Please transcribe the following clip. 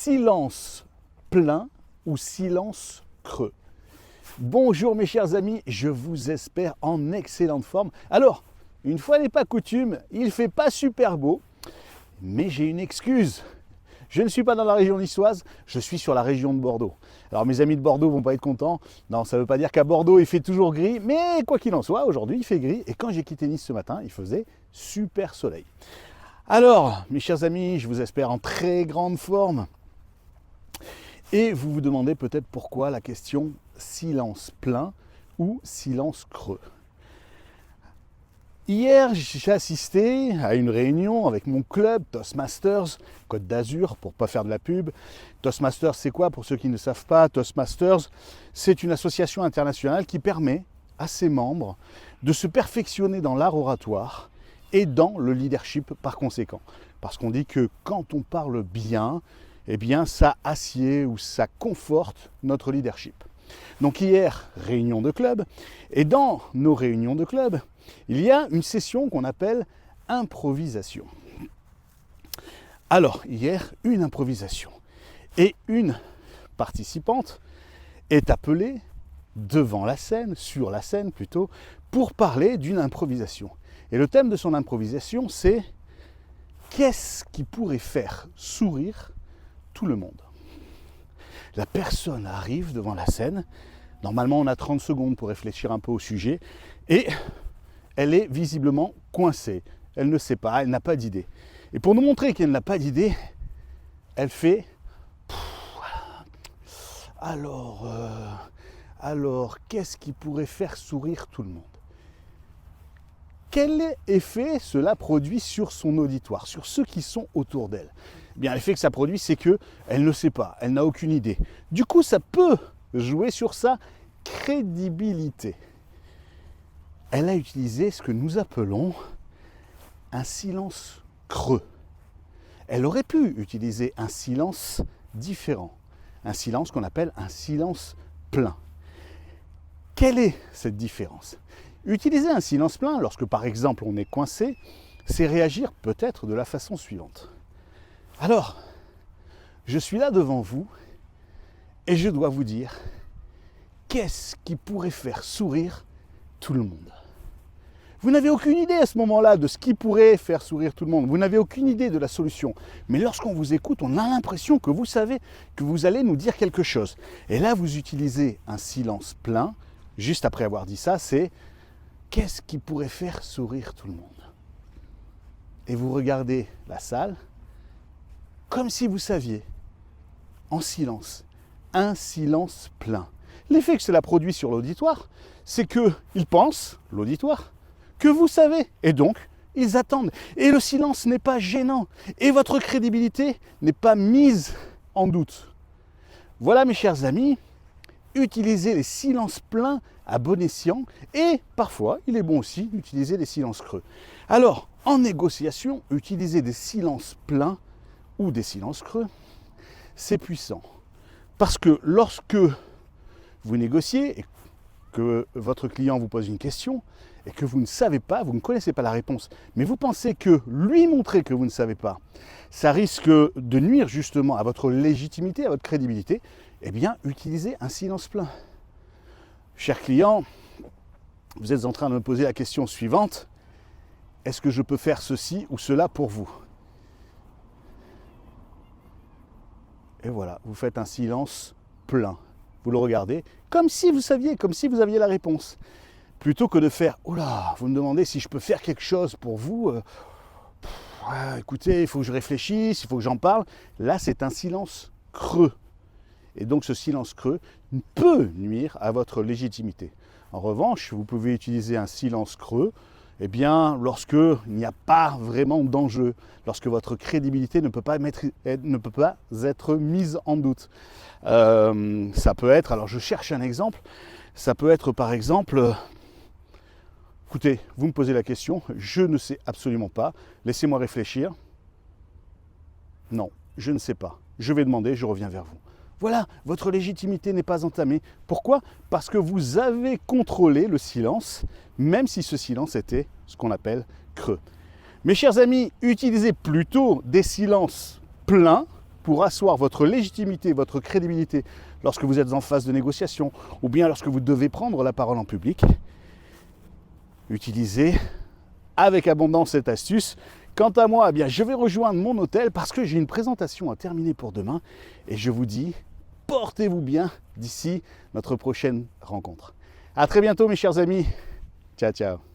silence plein ou silence creux. Bonjour mes chers amis, je vous espère en excellente forme. Alors, une fois n'est pas coutume, il ne fait pas super beau, mais j'ai une excuse. Je ne suis pas dans la région niçoise, je suis sur la région de Bordeaux. Alors mes amis de Bordeaux vont pas être contents. Non, ça ne veut pas dire qu'à Bordeaux il fait toujours gris, mais quoi qu'il en soit, aujourd'hui il fait gris. Et quand j'ai quitté Nice ce matin, il faisait super soleil. Alors, mes chers amis, je vous espère en très grande forme. Et vous vous demandez peut-être pourquoi la question silence plein ou silence creux. Hier, j'ai assisté à une réunion avec mon club Toastmasters, Côte d'Azur, pour ne pas faire de la pub. Toastmasters, c'est quoi pour ceux qui ne savent pas? Toastmasters, c'est une association internationale qui permet à ses membres de se perfectionner dans l'art oratoire et dans le leadership par conséquent. Parce qu'on dit que quand on parle bien, eh bien ça assied ou ça conforte notre leadership. Donc hier, réunion de club, et dans nos réunions de club, il y a une session qu'on appelle improvisation. Alors, hier, une improvisation. Et une participante est appelée devant la scène, sur la scène plutôt, pour parler d'une improvisation. Et le thème de son improvisation, c'est qu'est-ce qui pourrait faire sourire tout le monde? La personne arrive devant la scène. Normalement, on a 30 secondes pour réfléchir un peu au sujet. Et elle est visiblement coincée. Elle ne sait pas, elle n'a pas d'idée. Et pour nous montrer qu'elle n'a pas d'idée, elle fait alors, qu'est-ce qui pourrait faire sourire tout le monde? Quel effet cela produit sur son auditoire, sur ceux qui sont autour d'elle? Eh bien, l'effet que ça produit, c'est qu'elle ne sait pas, elle n'a aucune idée. Du coup, ça peut jouer sur sa crédibilité. Elle a utilisé ce que nous appelons un silence creux. Elle aurait pu utiliser un silence différent, un silence qu'on appelle un silence plein. Quelle est cette différence? Utiliser un silence plein, lorsque par exemple on est coincé, c'est réagir peut-être de la façon suivante. Alors, je suis là devant vous et je dois vous dire, qu'est-ce qui pourrait faire sourire tout le monde? Vous n'avez aucune idée à ce moment-là de ce qui pourrait faire sourire tout le monde. Vous n'avez aucune idée de la solution. Mais lorsqu'on vous écoute, on a l'impression que vous savez que vous allez nous dire quelque chose. Et là, vous utilisez un silence plein. Juste après avoir dit ça, c'est qu'est-ce qui pourrait faire sourire tout le monde? Et vous regardez la salle comme si vous saviez, en silence, un silence plein. L'effet que cela produit sur l'auditoire, c'est qu'ils pensent, l'auditoire, que vous savez. Et donc, ils attendent. Et le silence n'est pas gênant. Et votre crédibilité n'est pas mise en doute. Voilà mes chers amis, utilisez les silences pleins à bon escient. Et parfois, il est bon aussi d'utiliser des silences creux. Alors, en négociation, utiliser des silences pleins ou des silences creux, c'est puissant. Parce que lorsque vous négociez et que votre client vous pose une question et que vous ne savez pas, vous ne connaissez pas la réponse, mais vous pensez que lui montrer que vous ne savez pas, ça risque de nuire justement à votre légitimité, à votre crédibilité, eh bien, utilisez un silence plein. Cher client, vous êtes en train de me poser la question suivante, est-ce que je peux faire ceci ou cela pour vous? Et voilà, vous faites un silence plein. Vous le regardez comme si vous saviez, comme si vous aviez la réponse. Plutôt que de faire « Oh là, vous me demandez si je peux faire quelque chose pour vous. Écoutez, il faut que je réfléchisse, il faut que j'en parle. » Là, c'est un silence creux. Et donc, ce silence creux peut nuire à votre légitimité. En revanche, vous pouvez utiliser un silence creux eh bien, lorsque il n'y a pas vraiment d'enjeu, lorsque votre crédibilité ne peut pas être mise en doute. Ça peut être, alors je cherche un exemple, ça peut être par exemple, écoutez, vous me posez la question, je ne sais absolument pas, laissez-moi réfléchir. Non, je ne sais pas, je vais demander, je reviens vers vous. Voilà, votre légitimité n'est pas entamée. Pourquoi? Parce que vous avez contrôlé le silence, même si ce silence était ce qu'on appelle creux. Mes chers amis, utilisez plutôt des silences pleins pour asseoir votre légitimité, votre crédibilité lorsque vous êtes en phase de négociation ou bien lorsque vous devez prendre la parole en public, utilisez avec abondance cette astuce. Quant à moi, eh bien, je vais rejoindre mon hôtel parce que j'ai une présentation à terminer pour demain et je vous dis, portez-vous bien d'ici notre prochaine rencontre. À très bientôt mes chers amis. Ciao, ciao.